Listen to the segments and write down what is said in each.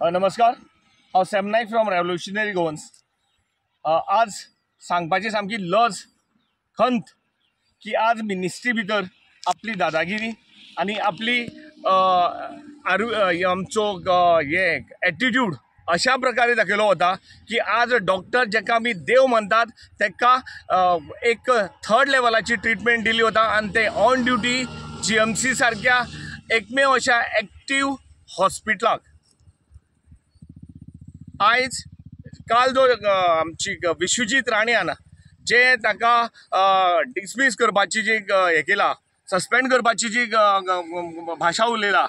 नमस्कार, हांव Sam Nayak from revolutionary Goans. आज सांगपाची सामकी लज खंत की आज मिनिस्ट्री भितर आपली दादागिरी आणि आपली आमचो हे एटिट्यूड अशा प्रकारे दाखयलो वता की आज डॉक्टर जेका आमी देव म्हणतात तेका एक थर्ड लेवलाची ट्रिटमेंट दिली वता आणि ते ऑन ड्युटी GMC सारख्या एकमेव अशा एक्टिव्ह हॉस्पिटलाक आयज काल जो आमची विश्वजीत राणे आना जे ताका डिसमीस करपाची जी हे केला, सस्पेंड करपाची जी भाशा उलयला,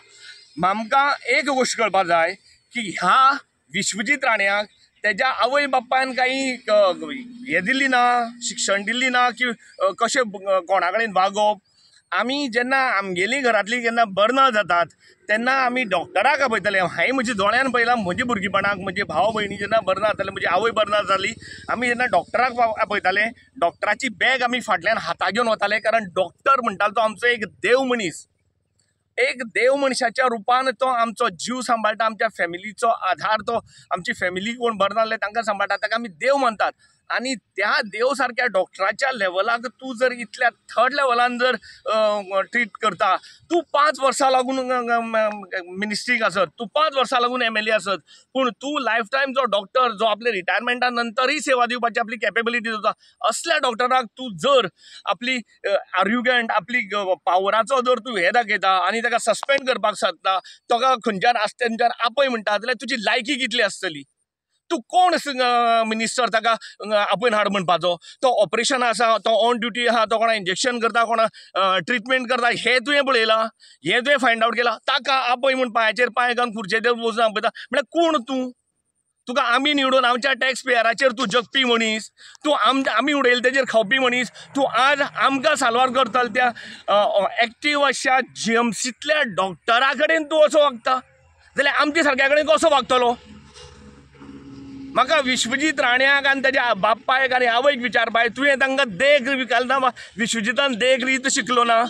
आमकां एक गोष्ट कळपाक जाय की ह्या विश्वजीत राण्याक तेज्या आवय बापायन काही हे दिल्ली ना, शिक्षण दिल्ली ना की कशें कोणा कडेन वागप. आमी जेन्ना आमगेली घरांतली जेन्ना बर्न जातात तेन्ना आमी डॉक्टराक आपयताले. हांवें म्हज्या दोळ्यान पळयलां म्हज्या भुरगेपणाक, म्हजे भाव भयणी जेन्ना बर्न जाताले, म्हजी आवय बर्न जाली, आमी जेन्ना डॉक्टराक आपयताले, डॉक्टराची बॅग आमी फाटल्यान हाता घेवन वताले, कारण डॉक्टर म्हणटालो तो आमचो एक देव मनीस. एक देव मनशाच्या रुपान तो आमचो जीव सांबाळटा, आमच्या फॅमिलीचो आधार, तो आमची फॅमिली कोण बरें जाल्ले तांकां सांबाळटा, ताका आमी देव मानतात. आणि त्या देव सारख्या डॉक्टराच्या लेवलाक तूं जर इतल्या थर्ड लेवलान जर ट्रीट करता, तूं 5 वर्सां लागून मिनिस्ट्रीक आसत, तूं 5 वर्सां लागून MLA आसत, पूण तूं लायफ टायम जो डॉक्टर जो आपले रिटायरमेंटा नंतरही सेवा दिवपाची आपली कॅपेबिलिटी जाता, असल्या डॉक्टराक तूं जर आपली आर्ग्युमेंट, आपली पावराचो जर तूं हे दाखयता आनी ताका सस्पेंड करपाक सोदता, ताका खंयच्यान आस्त्याच्यान आपय म्हणटा, जाल्यार तुजी लायकी कितली आसतली? तूं कोण मिनिस्टर ताका आपयन हाड म्हणपाचो? तो ऑपरेशन आसा, तो ऑन ड्युटी आहा, तो कोणा इंजेक्शन करता, कोणा ट्रिटमेंट करता, हे तुवें पळयलां, हे तुवें फायंड आउट केलां? ताका आपय म्हूण पांयाचेर पांय घालून खुर्चेचेर बसून आपयता, म्हळ्यार कोण तूं? तुका आमी निवडून आमच्या टॅक्स पेयराचेर तूं जगपी मनीस, तूं आमी उडयले तेजेर खावपी मनीस, तूं आज आमकां साल्वार करतलो त्या एक्टिव्ह अशा GMCतल्या डॉक्टरा कडेन तूं असो वागता, जाल्यार आमच्या सारक्या कडेन कसो वागतलो? म्हाका विश्वजीत राण्याक आनी ताज्या बापायक आनी आवयक विचारपाक, तुवें तांकां देख घालना, विश्वजितान देख रीत शिकलो ना?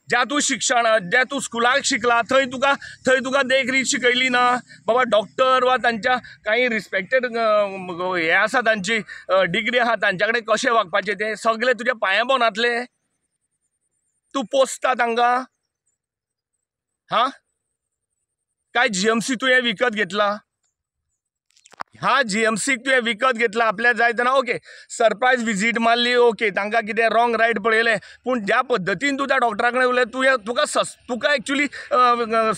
ज्या तूं शिक्षण, ज्या तूं स्कुलाक शिकला, थंय तुका देख रीत शिकयली ना? बाबा डॉक्टर वा तांच्या काही रिस्पेक्टेड हे आसा, तांची डिग्री आहा, तांच्या कडेन कशें वागपाचें तें सगळें तुज्या पांया बोनांतले तूं पोसता तांकां? हां, काय GMC तुवें विकत घेतला? ह्या GMCक तुवें विकत घेतला, आपल्या जाय तेन्ना ओके, सरप्रायज विजीट मारली, ओके, तांकां कितें रॉंग रायट पळयलें, पूण ज्या पद्दतीन तूं त्या डॉक्टरा कडेन उलयता, तुका एक्चुली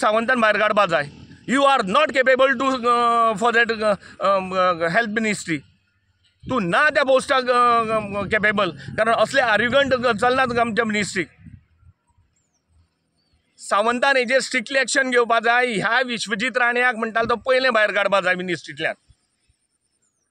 सावंतान भायर काडपाक जाय. You are not capable to for that health ministry. तूं ना त्या पोस्टाक केपेबल, कारण असले आर्ग्युमेंट चलनात आमच्या मिनिस्ट्रीक. सावंतान हेजेर स्ट्रिक्टली एक्शन घेवपाक जाय. ह्या विश्वजीत राण्याक म्हणटालो तो पयलें भायर काडपाक जाय मिनिस्ट्रींतल्यान,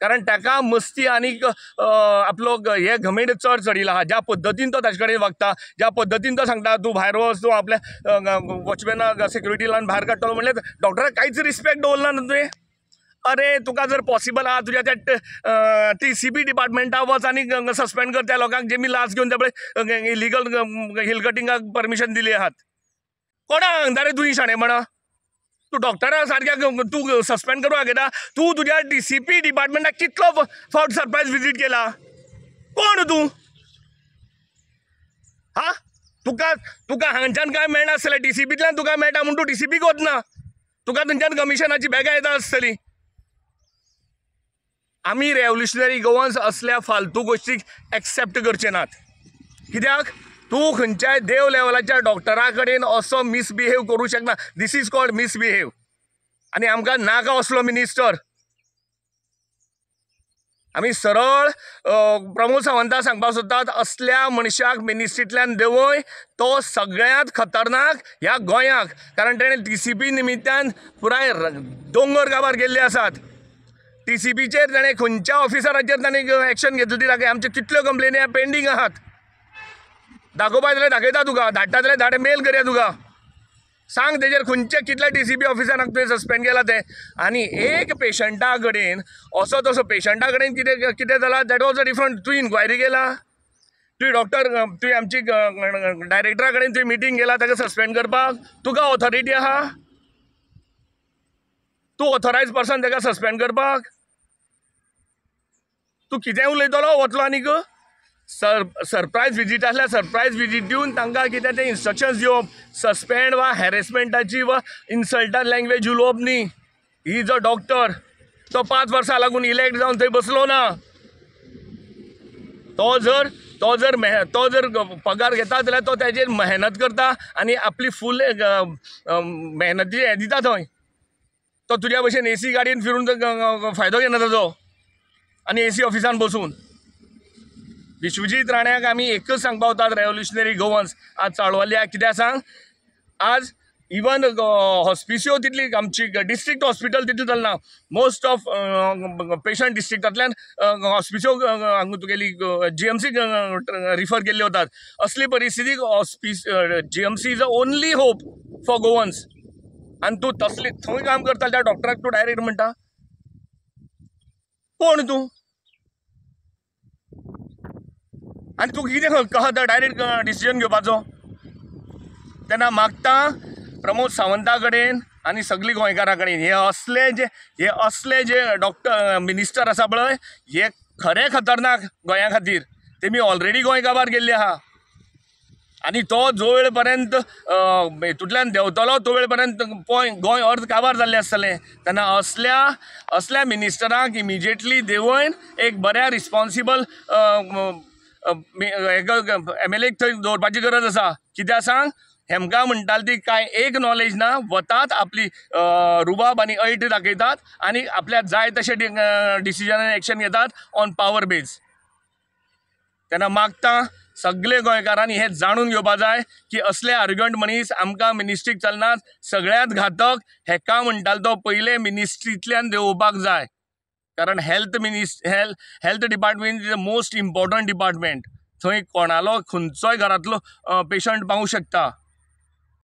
कारण ताका मस्ती आनीक आपलो हे घमेंड चड चडिला आहा. ज्या पद्दतीन तो ताजे कडेन वागता, ज्या पद्दतीन तो सांगता तूं भायर वच, तूं आपल्या वॉचमॅनाक सिक्युरिटी लावन भायर काडटलो, म्हणल्यार डॉक्टराक कांयच रिस्पेक्ट दवरना न्हू तुवें? अरे, तुका जर पॉसिबल आहा तुज्या त्या TCP डिपार्टमेंटा वच आनी सस्पेंड कर त्या लोकांक जेमी लास घेवन ते इलिगल हिल कटिंगाक परमिशन दिली आहात. कोणाक सांगता रे तुवें शाणेपणां? तूं डॉक्टरा सारक्या तूं सस्पेंड करूंक घेता? तूं तुज्या TCP डिपार्टमेंटाक कितलो फावट सरप्रायज विजीट केला? कोण तूं? हा, तुका हांगच्यान काय मेळनासतलें, TCPंतल्यान तुका मेळटा म्हूण तूं TCPक वचना? तुका थंयच्यान कमिशनाची बॅगां येता आसतली. आमी रेव्होल्युशनरी गोवन्स असल्या फालतू गोश्टीक एक्सेप्ट करचे नात. कित्याक? तूं खंयच्याय देव लेवलाच्या डॉक्टरा कडेन असो मिसबिहेव करूं शकना. This is called misbehave. आनी आमकां नाका असलो मिनिस्टर. आमी सरळ प्रमोद सावंताक सांगपाक सोदतात, असल्या मनशाक मिनिस्ट्रींतल्यान देंवय. तो सगळ्यांत खतरनाक ह्या गोंयाक, कारण ताणें TCP निमित्यान पुराय दोंगर गांवार गेल्ले आसात. TCPचेर ताणें खंयच्या ऑफिसराचेर ताणें एक्शन घेतली ताका? आमच्यो कितल्यो कंप्लेनी पेंडींग आहात. दाखोवपाक जाल्यार दाखयता तुका, धाडटा जाल्यार धाडे मेल करया तुका. सांग तेजेर खंयच्या कितल्या TCP ऑफिसराक तुवें सस्पेंड केला ते. आनी एक पेशंटा कडेन असो तसो पेशंटा कडेन कितें जालां दॅट वॉज अ डिफरंट. तुवें इन्क्वायरी केला? तुवें डॉक्टर, तुवें आमची डायरेक्टरा कडेन तुवें मिटींग केला ताका सस्पेंड करपाक? तुका ऑथॉरिटी आहा? तूं ऑथरायज पर्सन ताका सस्पेंड करपाक? तूं कितें उलयतलो वतलो आनीक? सरप्रायज विजीट आसल्यार सरप्रायज विजीट दिवन तांकां कितें तें इन्स्ट्रक्शन्स दिवप. सस्पेंड वा हॅरेसमेंटाची वा इन्सल्टंट लँग्वेज उलोवप न्ही. ही जो डॉक्टर तो 5 वर्सां लागून इलेक्ट जावन थंय बसलो ना. तो जर पगार घेता जाल्यार तो तेजेर मेहनत करता आनी आपली फूल मेहनती हें दिता थंय. तो तुज्या भशेन एसी गाडयेन फिरून फायदो घेना ताजो आनी एसी ऑफिसान बसून. विश्वजीत राण्याक आमी एकच सांगपा वतात, रेव्होल्युशनरी गोवन्स आज चाळवल्या. कित्याक सांग, आज इवन हॉस्पिसियो तितली आमची डिस्ट्रिक्ट हॉस्पिटल तितली चलना. मोस्ट ऑफ पेशंट डिस्ट्रिक्टांतल्यान हॉस्पिसियो तुगेली GMC रिफर केल्ले वतात. असली परिस्थितीक GMC is the only hope for Goans. आनी तूं तसली थंय काम करता त्या डॉक्टराक तूं डायरेक्ट म्हणटा कोण तूं? आनी तूं कितें कहता डायरेक्ट डिसिजन घेवपाचो? तेन्ना मागता प्रमोद सावंता कडेन आनी सगळी गोंयकारां कडेन हे असले जे डॉक्टर मिनिस्टर आसा पळय, हे खरे खतरनाक गोंया खातीर. तेमी ऑलरेडी गोंय काबार गेल्ले आहा आनी तो जो वेळ पर्यंत हेतूंतल्यान देंवतलो तो वेळ पर्यंत गोंय अर्द काबार जाल्लें आसतलें. तेन्ना असल्या मिनिस्टराक इमिजिएटली देंवयन एक बऱ्या रिस्पॉन्सिबल MLA थंय दवरपाची गरज आसा. कित्याक सांग, हेमकां म्हणटाली ती कांय एक नॉलेज ना, वतात आपली रुबाब आनी ऐट दाखयतात आनी आपल्याक जाय तशें डिसिजन एक्शन घेतात ऑन पावर बेज. तेन्ना मागता सगळे गोंयकारांनी हें जाणून घेवपा जाय की असले आर्ग्युमेंट मनीस आमकां मिनिस्ट्रीक चलनात. सगळ्यांत घातक हेका म्हणटालो तो पयले मिनिस्ट्रींतल्यान देंवोवपाक जाय. कारण health department is the most important department. थंय कोणालो खंयचोय घरांतलो पेशंट पावूंक शकता.